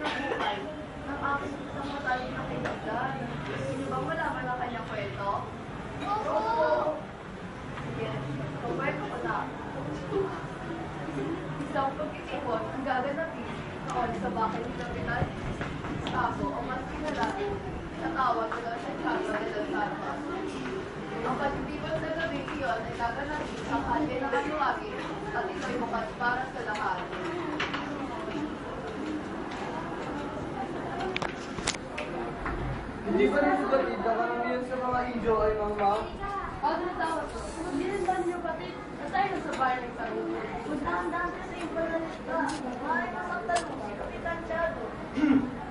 ng buhay ng aking isang matalik na kaibigan. Sino ba malaman ang kanyang kwento? Oo! Sige, kwento ko na. Isang pagkikipon ang gaganapin noon sa bahay ni Kapitan Gustavo o mas kilala sa tawag na Don Santiago de los Santos. Ang pagkikipon sa gabi iyon ay gaganapin sa kalye ng Anuagi at ito'y bukas para sa lahat. Hindi ba rin sugatid na karamihan sa mga Indio ay mangmang? Ano tawag ko? Hindi rin ba niyo batid? Tayo sa bahay ng sarili. Magdahan-dahan sa implanista. Maaaring masaktan mo si Kapitan Tiago.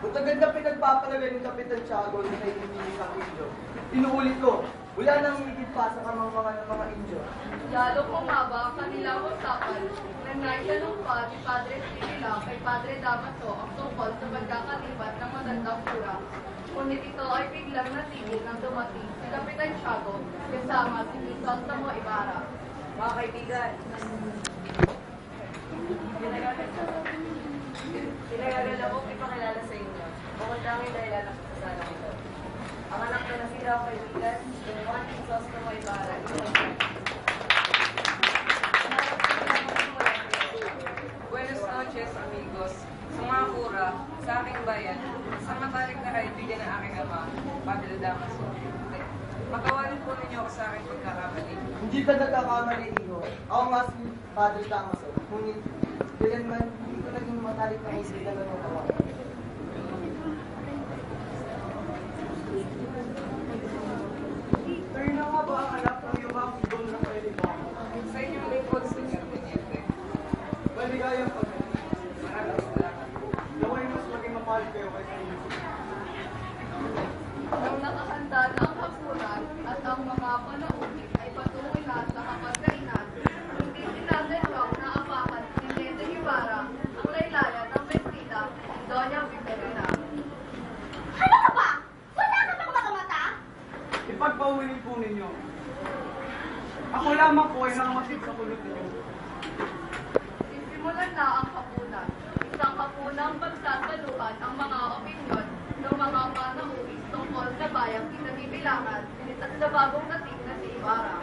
Matagal na pinagpapalagay ng Kapitan Tiago na naiindinig ang Indio. Inuulit ko, wala nang higit pa sa kamangmangan ng mga Indio. Lalo kumaba ang kanilang usapan na naisalumpa ni Padre Sibila kay Padre Damaso ang tungkol sa pagkakalibat ng matandang pura. Ngunit ito ay biglang natigil nang dumating si Kapitan Tiago kasama si Crisostomo Ibarra. Mga kaibigan, pinagagala ko ipakilala sa inyo kung tanging dahilan ng kasasalang ito. Ang anak ko na sila ang kaibigan, si Juan Crisostomo Ibarra. Buenos noches, amigos. Sa mga kura, sa aking bayan, sa matalik na kaibigan ng aking ama, Padre Damaso. Patawarin po ninyo ako sa aking pagkakamali. Hindi ka nagkakamali, Iho. Ako nga si Padre Damaso. Ngunit, kailanman, hindi ko naging matalik na kaibigan ng mga kawan. Kayo na nga ba ang anak ng iyong idol na kaibigan? Sa inyong lingkod, Senyor Teniente. Maligayang pag Maraming salamat. naway mas maging mamahal kayo kaysa inyo. Nang nakahanda na ang hapunan at ang mga panaunin ay patuloy na sa kapagkainan, hindi sinasadyang naapakan ni Nete Ibarra ang laylayan ng bestida ni Doña Victorina. Ano ka ba? Wala ka bang makamata? Ipagpauwinin po ninyo. Ako lamang po ay nakamatid sa kulot ninyo. Sisimulan na ang hapunan. Isang hapunang pagsasaluhan ang mga opinyon ng mga panaunin tungkol sa bayang kinabibilangan at sa bagong dating na si Ibarra.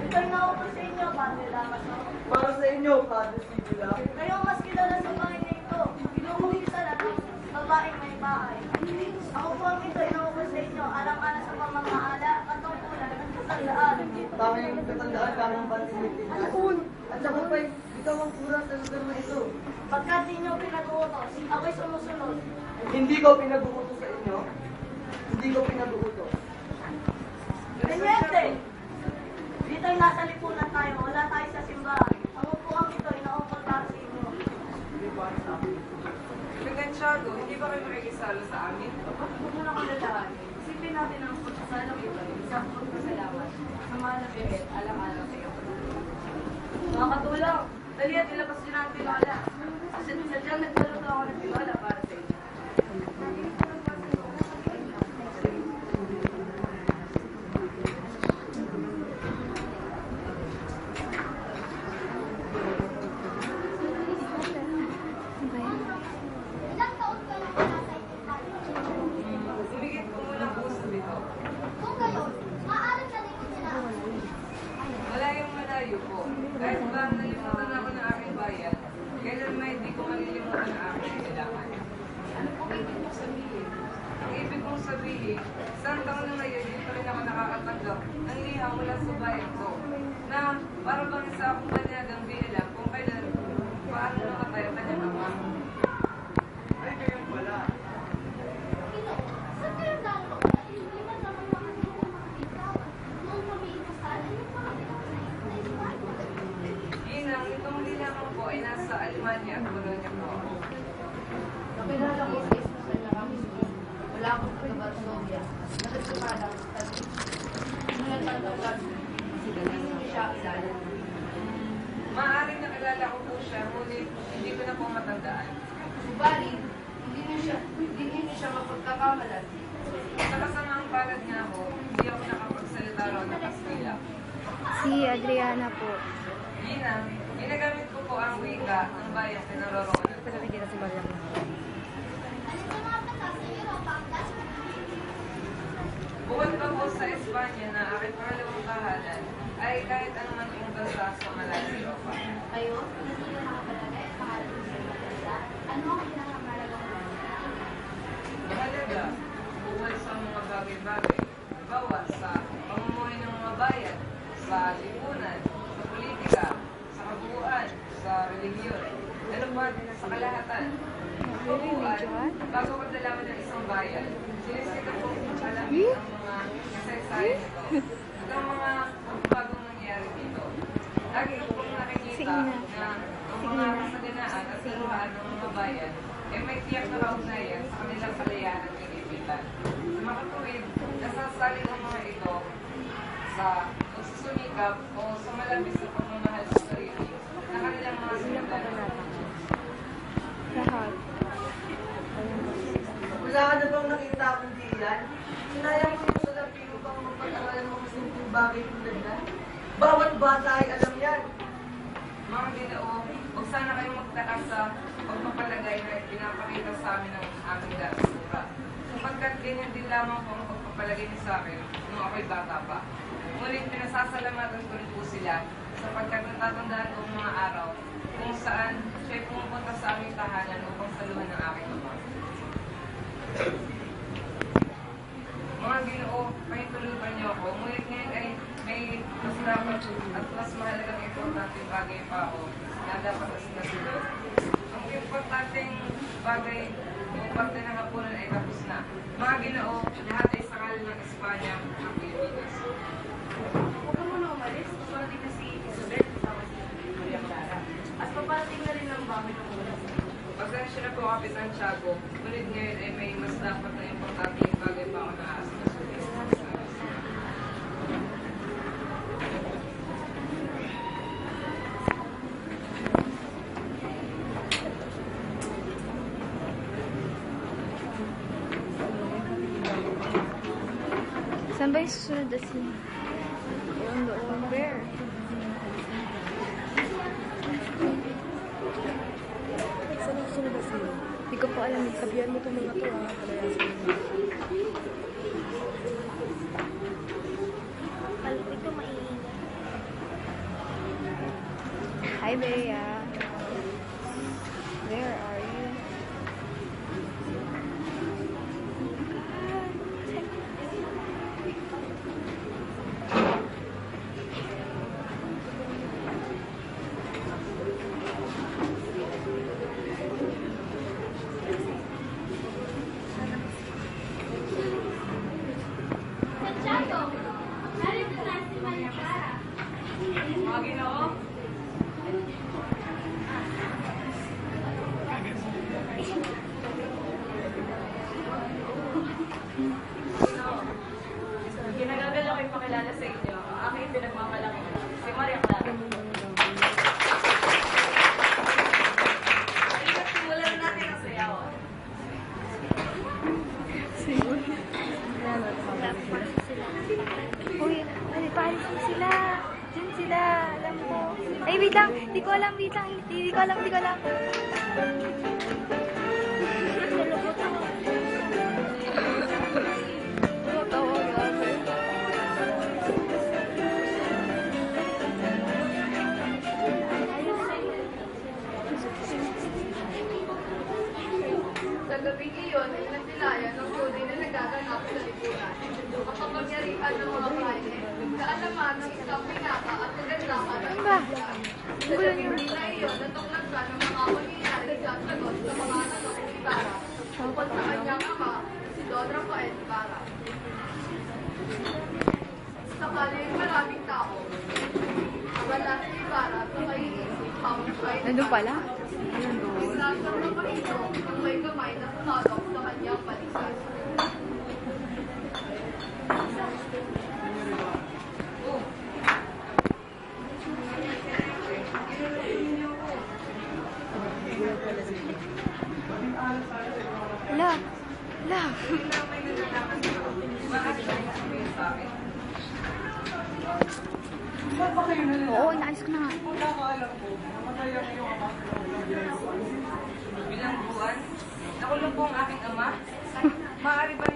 Ito'y naupo sa inyo, Padre Damaso. Para sa inyo, Padre Sibila. Kayo ang mas kilala sa bahay na ito. Inuulisan at babaeng may bahay. Ako po ang ito'y naupo sa inyo, alang-alang sa pamamahala, katungkulan at kasandaan. Tanging katandaan lang ang pantimiti. At saka pa'y ikaw ang pura sa lugar na ito. Pagkat ninyo pinag-uutos, ako'y sumusunod. Hindi ko pinag-uutos sa inyo. Hindi ko pinag-uutos. Teniente! Dito'y nasa lipunan tayo, wala tayo sa simbahan. Ang upuang ito'y naupag para sa inyo. Hindi ba sa akin? Kapitan Tiago, hindi ba kayo makikisalo sa amin? Huwag mo na kalalahan. Isipin natin ang pagkasalang ito, isang pagkasalamat, sa mga nabibit, alang-alang sa iyo. Mga katulang, dali at ilabas nyo na ang tiwala. Sadyang nagsaluto ako ng tiwala para sa inyo. Ilang taon ka lang nasa Italia? Sumigit ko muna po sa bito. Kung gayon, maaaring nalikod nila ako. Malayong malayo po. Kahit ba nalimutan ako ng aking bayan, kailan may hindi ko malilimutan ang aking kailangan. Ano po ibig mo sabihin? Ang ibig kong sabihin, isang taon na ngayon, hindi pa rin ako nakakatanggap ng liha mula sa bayan ko, na para bang isa akong banyagang bilang kung kailan, paano nakatay ang kanyang ama. Ay, kayo pala. Pino, saan kayo galing ako? Hindi man naman makakita mga bitawan. Noong kami inasal, yung mga pinakasayin na iwan. Ginang, itong lilangan po ay nasa Alemania at Bologna po. Nakilala ko sa isa sa Erasmus. Wala akong pagkabat sa Sofia, na nagsumalang sa Ngunit ang tagal, hindi siya kilala. Maaaring nakilala ko po siya, ngunit hindi ko na po matandaan. Subalit, hindi niyo siya mapagkakamalan. Sa kasamaang palad nga ako, hindi ako nakapagsalita raw ng Kastila. Si Adriana po. Gina, ginagamit ko po ang wika ng bayang pinaroroonan ko. Bukod pa po sa Espanya na aking pangalawang tahanan, ay kahit anuman yung bansa sa malaking Europa. Kayo, hindi na nakapalagay at pangalan mo sa bansa. Ano ang pinakamalagang Mahalaga, bukod sa mga bagay-bagay, bawa sa pamumuhay ng mga bayan, sa lipunan, sa politika, sa kabuuan, sa religiyon, ano pa sa kalahatan. Kabuuan, bago pagdalaman ng isang bayan, sinisita po alamin ang mga kasaysayan nito at ang mga bagong nangyayari dito. Lagi ko pong nakikita na ang mga kasaganaan at kaluhaan ng mga bayan ay may tiyak na kaugnayan sa kanilang kalayaan at kaibigan. Sa makatuwid, nasasaling ang mga ito sa pagsusumikap o sa malabis na pagmamahal sa sarili na kanilang mga sinundan. Lahat. Wala ka na bang nakita kundi yan? Sinayang mo yung salapi upang mapag-aralan mo simpleng bagay tulad na. Bawat bata ay alam yan. Mga Ginoo, huwag sana kayong magtaka sa pagpapalagay na pinapakita sa amin ng aming dasura. Sapagkat ganyan din lamang po ang pagpapalagay niyo sa akin nung ako'y bata pa. Ngunit pinasasalamatan ko rin po sila sapagkat natatandaan ko ang mga araw kung saan siya'y pumupunta sa aming tahanan upang saluhan ng aking ama. Mga Ginoo, pahintulutan niyo ako, ngunit ngayon ay may mas dapat at mas mahalagang importanteng bagay pa ako na dapat nasunod. Ang importanteng bagay o parte ng hapunan ay tapos na. Mga Ginoo, lahat ay sakal ng Espanya ang Pilipinas. Huwag ka muna umalis, paparating na si Isabel kasama si Maria Clara. At paparating na rin ang bago ng ulas. Pasensya na po, Kapitan Tiago, ngunit ngayon ay may mas dapat na importanteng bagay pa ako na aasusunod. Saan ba yung susunod na scene? Doon, doon. Where? Saan ang susunod na scene? Hindi ko po alam. Sabihan mo itong mga to ha, palayasin mo. Malupit ko maingat. Hi, Bea. Where are you? Santiago, narito na si Maria Clara. Mga Ginoo, Ginagagal ako ipakilala sa inyo ang aking pinagmamalaki, si Maria Clara. Halika't simulan natin ang sayawan. Uy, ay, paalis na sila. Diyan sila. Alam ko. Ay, wait lang. Di ko alam. Wait lang. Di ko alam. Di ko alam. Sa gabing iyon ay nagtilaya ng tunay na nagaganap sa lipunan. Ang kapangyarihan ng mga bayan, kaalaman ng isang pinaka at kagandahan ng Ba? isang Ang gulo niyo. Sa gabi iyon, natuklasan ng mga mangyayari at sagot sa mga tanong ni Ibarra tungkol sa kanyang ama, si Don Rafael Ibarra. Sakali maraming tao, wala si Ibarra sa maiisip habang siya ay Nandun pala. Nasang naman ito ang may gamay na sumatok sa kanyang balikat. pala sila. Love. Love. Hindi na may nalalaman ko. Maaari ba yung sabihin sa akin? Saan ba kayo nalala? Oo, inaalis ko na nga. Kung nakaalam ko, namatay ang iyong ama. Bilang buwan, nakulong po ang aking ama. Maaari ba